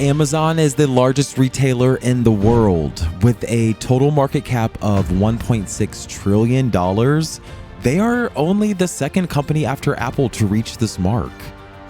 Amazon is the largest retailer in the world with a total market cap of $1.6 trillion. They are only the second company after Apple to reach this mark.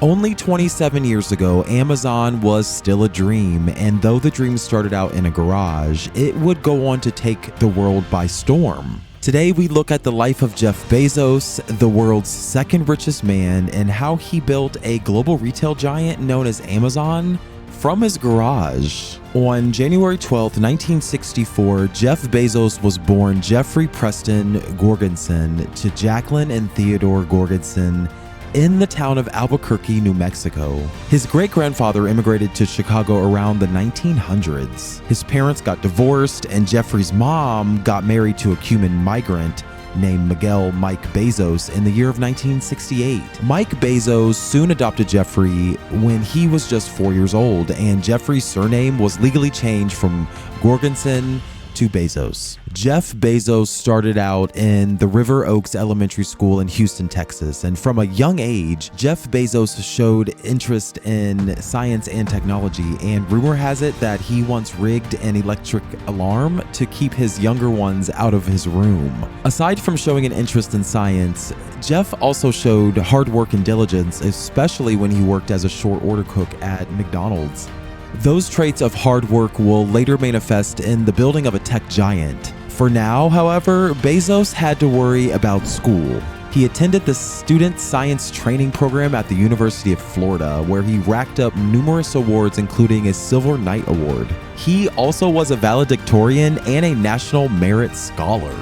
Only 27 years ago, Amazon was still a dream, and though the dream started out in a garage, it would go on to take the world by storm. Today, we look at the life of Jeff Bezos, the world's second richest man, and how he built a global retail giant known as Amazon from his garage. On January 12, 1964, Jeff Bezos was born Jeffrey Preston Gorgensen to Jacqueline and Theodore Gorgensen in the town of Albuquerque, New Mexico. His great-grandfather immigrated to Chicago around the 1900s. His parents got divorced, and Jeffrey's mom got married to a Cuban migrant named Miguel Mike Bezos in the year of 1968. Mike Bezos soon adopted Jeffrey when he was just 4 years old, and Jeffrey's surname was legally changed from Gorgensen to Bezos. Jeff Bezos started out in the River Oaks Elementary School in Houston, Texas, and from a young age, Jeff Bezos showed interest in science and technology, and rumor has it that he once rigged an electric alarm to keep his younger ones out of his room. Aside from showing an interest in science, Jeff also showed hard work and diligence, especially when he worked as a short order cook at McDonald's. Those traits of hard work will later manifest in the building of a tech giant. For now, however, Bezos had to worry about school. He attended the Student Science Training Program at the University of Florida, where he racked up numerous awards, including a Silver Knight Award. He also was a valedictorian and a National Merit Scholar.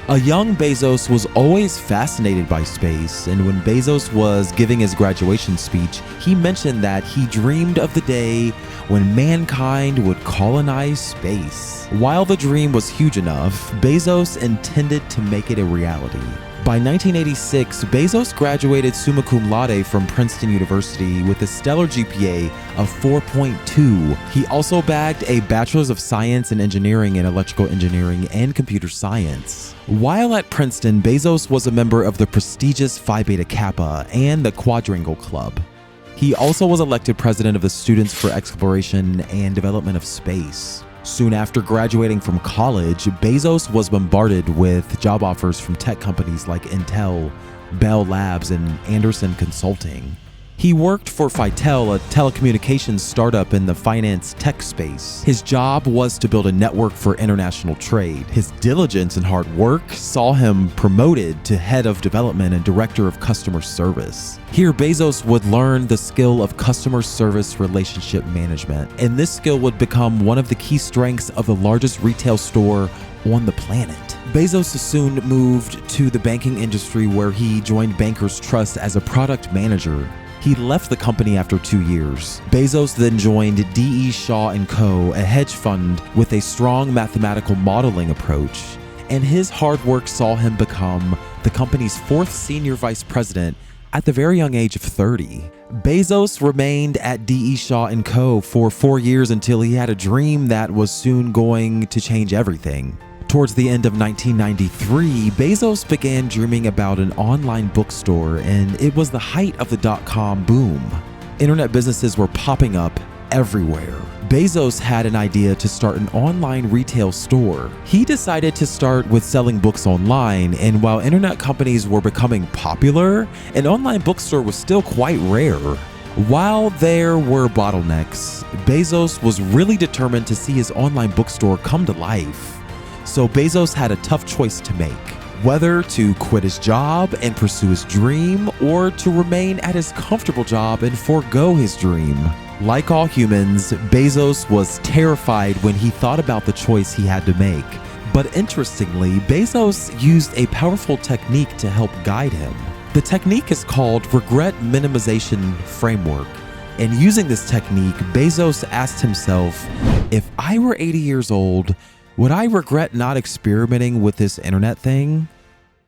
A young Bezos was always fascinated by space, and when Bezos was giving his graduation speech, he mentioned that he dreamed of the day when mankind would colonize space. While the dream was huge enough, Bezos intended to make it a reality. By 1986, Bezos graduated summa cum laude from Princeton University with a stellar GPA of 4.2. He also bagged a Bachelor's of Science in Engineering in Electrical Engineering and Computer Science. While at Princeton, Bezos was a member of the prestigious Phi Beta Kappa and the Quadrangle Club. He also was elected president of the Students for Exploration and Development of Space. Soon after graduating from college, Bezos was bombarded with job offers from tech companies like Intel, Bell Labs, and Anderson Consulting. He worked for Fitel, a telecommunications startup in the finance tech space. His job was to build a network for international trade. His diligence and hard work saw him promoted to head of development and director of customer service. Here, Bezos would learn the skill of customer service relationship management, and this skill would become one of the key strengths of the largest retail store on the planet. Bezos soon moved to the banking industry, where he joined Bankers Trust as a product manager. He left the company after 2 years. Bezos then joined D.E. Shaw & Co., a hedge fund with a strong mathematical modeling approach, and his hard work saw him become the company's fourth senior vice president at the very young age of 30. Bezos remained at D.E. Shaw & Co. for 4 years until he had a dream that was soon going to change everything. Towards the end of 1993, Bezos began dreaming about an online bookstore, and it was the height of the dot-com boom. Internet businesses were popping up everywhere. Bezos had an idea to start an online retail store. He decided to start with selling books online, and while internet companies were becoming popular, an online bookstore was still quite rare. While there were bottlenecks, Bezos was really determined to see his online bookstore come to life. So Bezos had a tough choice to make, whether to quit his job and pursue his dream, or to remain at his comfortable job and forego his dream. Like all humans, Bezos was terrified when he thought about the choice he had to make. But interestingly, Bezos used a powerful technique to help guide him. The technique is called regret minimization framework. And using this technique, Bezos asked himself, if I were 80 years old, would I regret not experimenting with this internet thing?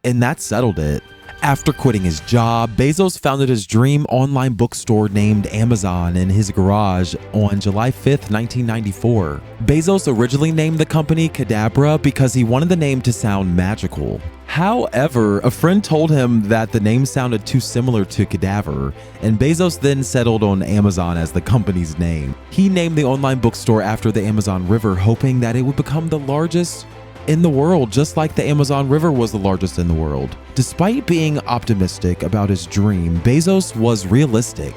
And that settled it. After quitting his job, Bezos founded his dream online bookstore named Amazon in his garage on July 5th, 1994. Bezos originally named the company Cadabra because he wanted the name to sound magical. However, a friend told him that the name sounded too similar to cadaver, and Bezos then settled on Amazon as the company's name. He named the online bookstore after the Amazon River, hoping that it would become the largest in the world, just like the Amazon River was the largest in the world. Despite being optimistic about his dream, Bezos was realistic.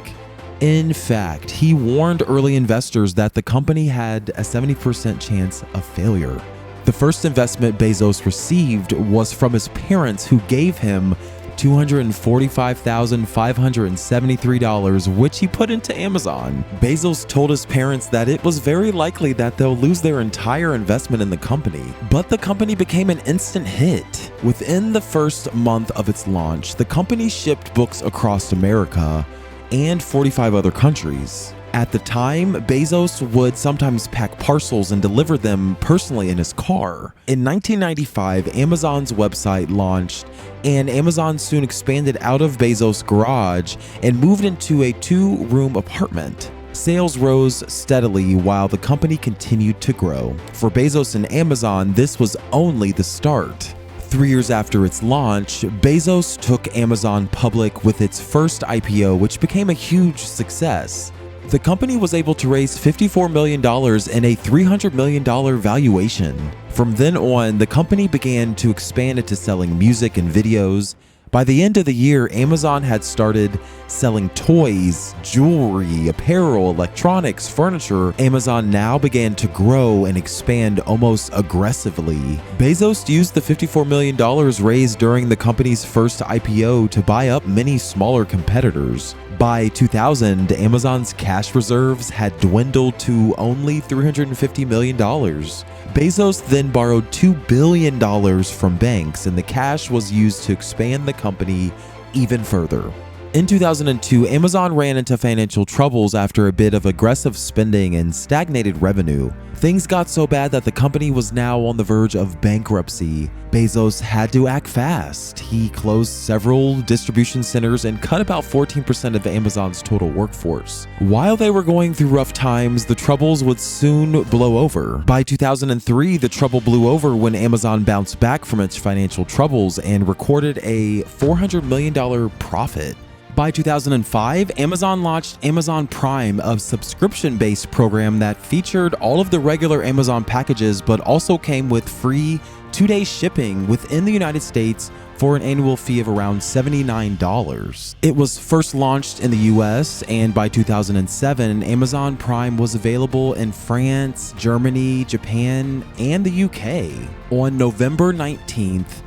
In fact, he warned early investors that the company had a 70% chance of failure. The first investment Bezos received was from his parents, who gave him $245,573, which he put into Amazon. Bezos told his parents that it was very likely that they'll lose their entire investment in the company, but the company became an instant hit. Within the first month of its launch, the company shipped books across America and 45 other countries. At the time, Bezos would sometimes pack parcels and deliver them personally in his car. In 1995, Amazon's website launched, and Amazon soon expanded out of Bezos' garage and moved into a 2-room apartment. Sales rose steadily while the company continued to grow. For Bezos and Amazon, this was only the start. 3 years after its launch, Bezos took Amazon public with its first IPO, which became a huge success. The company was able to raise $54 million in a $300 million valuation. From then on, the company began to expand into selling music and videos. By the end of the year, Amazon had started selling toys, jewelry, apparel, electronics, furniture. Amazon now began to grow and expand almost aggressively. Bezos used the $54 million raised during the company's first IPO to buy up many smaller competitors. By 2000, Amazon's cash reserves had dwindled to only $350 million. Bezos then borrowed $2 billion from banks, and the cash was used to expand the company even further. In 2002, Amazon ran into financial troubles after a bit of aggressive spending and stagnated revenue. Things got so bad that the company was now on the verge of bankruptcy. Bezos had to act fast. He closed several distribution centers and cut about 14% of Amazon's total workforce. While they were going through rough times, the troubles would soon blow over. By 2003, the trouble blew over when Amazon bounced back from its financial troubles and recorded a $400 million profit. By 2005, Amazon launched Amazon Prime, a subscription-based program that featured all of the regular Amazon packages but also came with free 2-day shipping within the United States for an annual fee of around $79. It was first launched in the US, and by 2007, Amazon Prime was available in France, Germany, Japan, and the UK. On November 19th,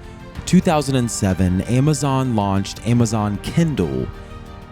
2007, Amazon launched Amazon Kindle,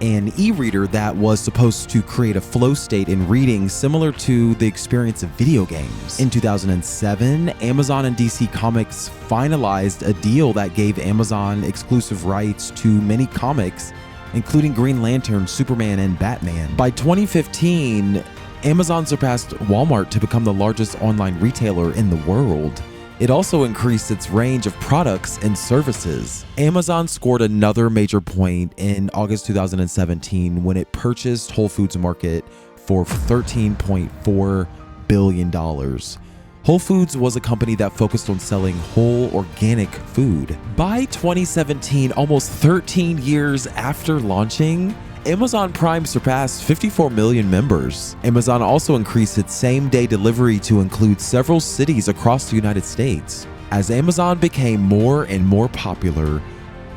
an e-reader that was supposed to create a flow state in reading similar to the experience of video games. In 2007, Amazon and DC Comics finalized a deal that gave Amazon exclusive rights to many comics, including Green Lantern, Superman, and Batman. By 2015, Amazon surpassed Walmart to become the largest online retailer in the world. It also increased its range of products and services. Amazon scored another major point in August 2017 when it purchased Whole Foods Market for $13.4 billion. Whole Foods was a company that focused on selling whole organic food. By 2017, almost 13 years after launching, Amazon Prime surpassed 54 million members. Amazon also increased its same-day delivery to include several cities across the United States. As Amazon became more and more popular,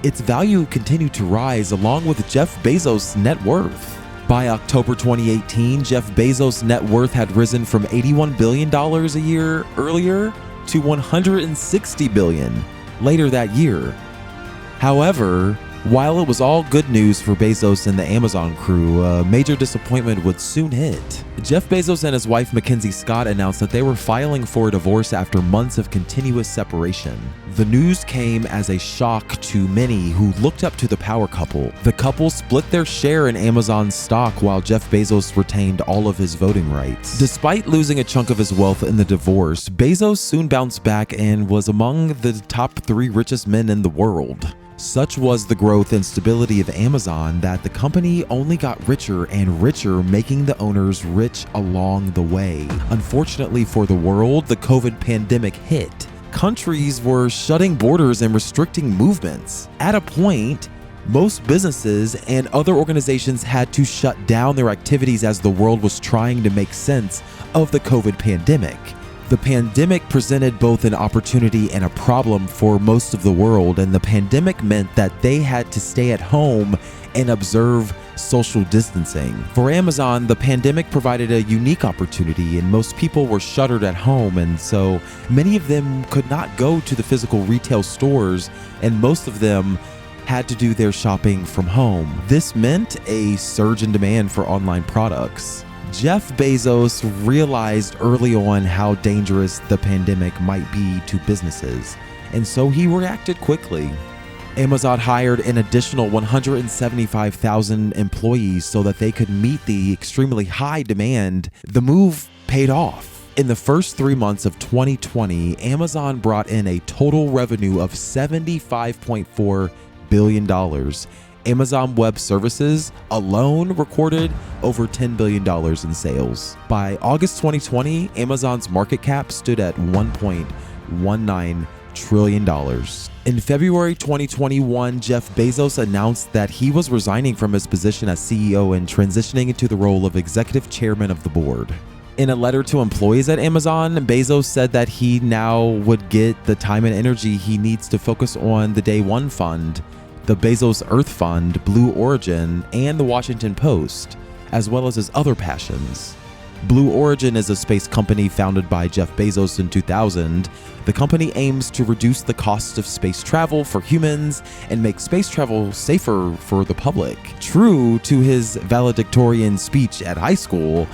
its value continued to rise along with Jeff Bezos' net worth. By October 2018, Jeff Bezos' net worth had risen from $81 billion a year earlier to $160 billion later that year. However, while it was all good news for Bezos and the Amazon crew, a major disappointment would soon hit. Jeff Bezos and his wife Mackenzie Scott announced that they were filing for a divorce after months of continuous separation. The news came as a shock to many who looked up to the power couple. The couple split their share in Amazon's stock while Jeff Bezos retained all of his voting rights. Despite losing a chunk of his wealth in the divorce, Bezos soon bounced back and was among the top 3 richest men in the world. Such was the growth and stability of Amazon that the company only got richer and richer, making the owners rich along the way. Unfortunately for the world, the COVID pandemic hit. Countries were shutting borders and restricting movements. At a point, most businesses and other organizations had to shut down their activities as the world was trying to make sense of the COVID pandemic. The pandemic presented both an opportunity and a problem for most of the world, and the pandemic meant that they had to stay at home and observe social distancing. For Amazon, the pandemic provided a unique opportunity, and most people were shuttered at home, and so many of them could not go to the physical retail stores, and most of them had to do their shopping from home. This meant a surge in demand for online products. Jeff Bezos realized early on how dangerous the pandemic might be to businesses, and so he reacted quickly. Amazon hired an additional 175,000 employees so that they could meet the extremely high demand. The move paid off. In the first 3 months of 2020, Amazon brought in a total revenue of $75.4 billion. Amazon Web Services alone recorded over $10 billion in sales. By August 2020, Amazon's market cap stood at $1.19 trillion. In February 2021, Jeff Bezos announced that he was resigning from his position as CEO and transitioning into the role of executive chairman of the board. In a letter to employees at Amazon, Bezos said that he now would get the time and energy he needs to focus on the Day One Fund, the Bezos Earth Fund, Blue Origin, and the Washington Post, as well as his other passions. Blue Origin is a space company founded by Jeff Bezos in 2000. The company aims to reduce the cost of space travel for humans and make space travel safer for the public. True to his valedictorian speech at high school,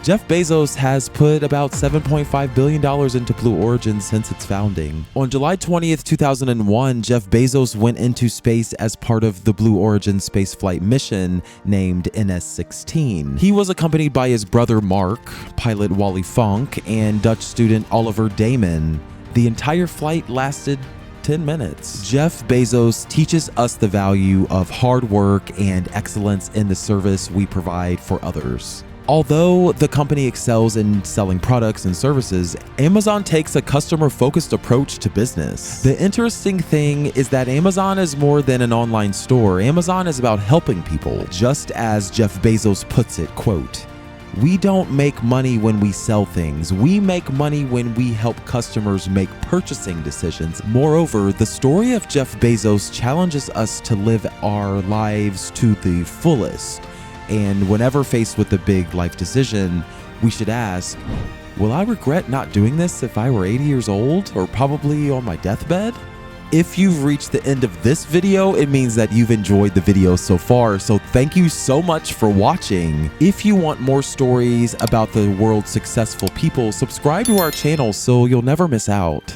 Jeff Bezos has put about $7.5 billion into Blue Origin since its founding. On July 20th, 2001, Jeff Bezos went into space as part of the Blue Origin spaceflight mission named NS-16. He was accompanied by his brother Mark, pilot Wally Funk, and Dutch student Oliver Damon. The entire flight lasted 10 minutes. Jeff Bezos teaches us the value of hard work and excellence in the service we provide for others. Although the company excels in selling products and services, Amazon takes a customer-focused approach to business. The interesting thing is that Amazon is more than an online store. Amazon is about helping people. Just as Jeff Bezos puts it, quote, "We don't make money when we sell things. We make money when we help customers make purchasing decisions." Moreover, the story of Jeff Bezos challenges us to live our lives to the fullest. And whenever faced with a big life decision, we should ask, will I regret not doing this if I were 80 years old or probably on my deathbed? If you've reached the end of this video, it means that you've enjoyed the video so far, so thank you so much for watching. If you want more stories about the world's successful people, subscribe to our channel so you'll never miss out.